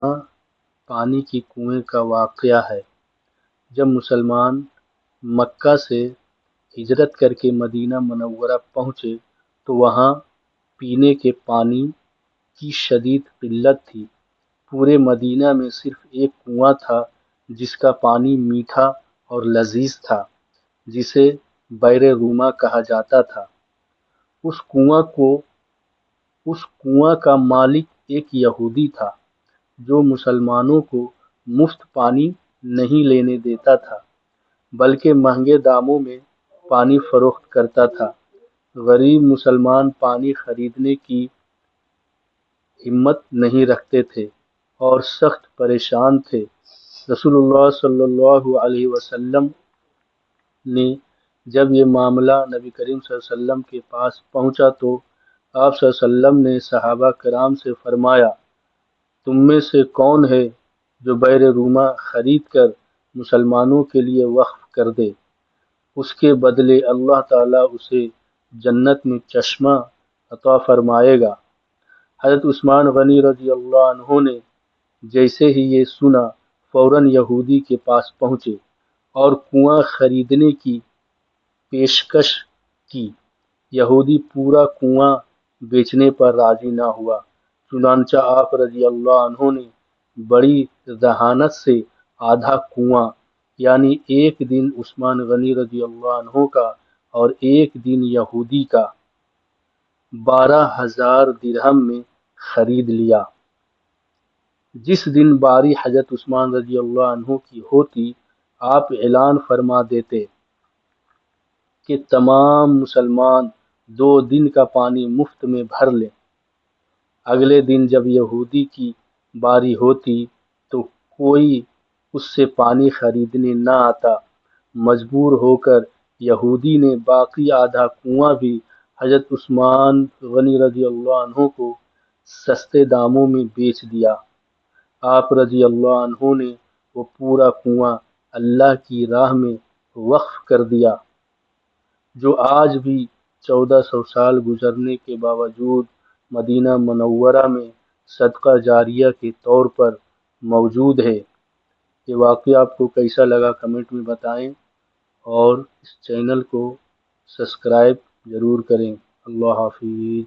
پانی کی کنویں کا واقعہ ہے۔ جب مسلمان مکہ سے ہجرت کر کے مدینہ منورہ پہنچے تو وہاں پینے کے پانی کی شدید قلت تھی۔ پورے مدینہ میں صرف ایک کنواں تھا جس کا پانی میٹھا اور لذیذ تھا، جسے بئر روما کہا جاتا تھا۔ اس کنواں کا مالک ایک یہودی تھا جو مسلمانوں کو مفت پانی نہیں لینے دیتا تھا بلکہ مہنگے داموں میں پانی فروخت کرتا تھا۔ غریب مسلمان پانی خریدنے کی ہمت نہیں رکھتے تھے اور سخت پریشان تھے۔ رسول اللہ صلی اللہ علیہ وسلم نے جب یہ معاملہ نبی کریم صلی اللہ علیہ وسلم کے پاس پہنچا تو آپ صلی اللہ علیہ وسلم نے صحابہ کرام سے فرمایا، تم میں سے کون ہے جو بئر روما خرید کر مسلمانوں کے لیے وقف کر دے؟ اس کے بدلے اللہ تعالیٰ اسے جنت میں چشمہ عطا فرمائے گا۔ حضرت عثمان غنی رضی اللہ عنہ نے جیسے ہی یہ سنا فوراً یہودی کے پاس پہنچے اور کنواں خریدنے کی پیشکش کی۔ یہودی پورا کنواں بیچنے پر راضی نہ ہوا، چنانچہ آپ رضی اللہ عنہ نے بڑی ذہانت سے آدھا کنواں، یعنی ایک دن عثمان غنی رضی اللہ عنہ کا اور ایک دن یہودی کا، 12,000 درہم میں خرید لیا۔ جس دن باری حضرت عثمان رضی اللہ عنہ کی ہوتی، آپ اعلان فرما دیتے کہ تمام مسلمان 2 دن کا پانی مفت میں بھر لیں۔ اگلے دن جب یہودی کی باری ہوتی تو کوئی اس سے پانی خریدنے نہ آتا۔ مجبور ہو کر یہودی نے باقی آدھا کنواں بھی حضرت عثمان غنی رضی اللہ عنہ کو سستے داموں میں بیچ دیا۔ آپ رضی اللہ عنہ نے وہ پورا کنواں اللہ کی راہ میں وقف کر دیا، جو آج بھی 1400 سال گزرنے کے باوجود مدینہ منورہ میں صدقہ جاریہ کے طور پر موجود ہے۔ یہ واقعہ آپ کو کیسا لگا کمنٹ میں بتائیں اور اس چینل کو سبسکرائب ضرور کریں۔ اللہ حافظ۔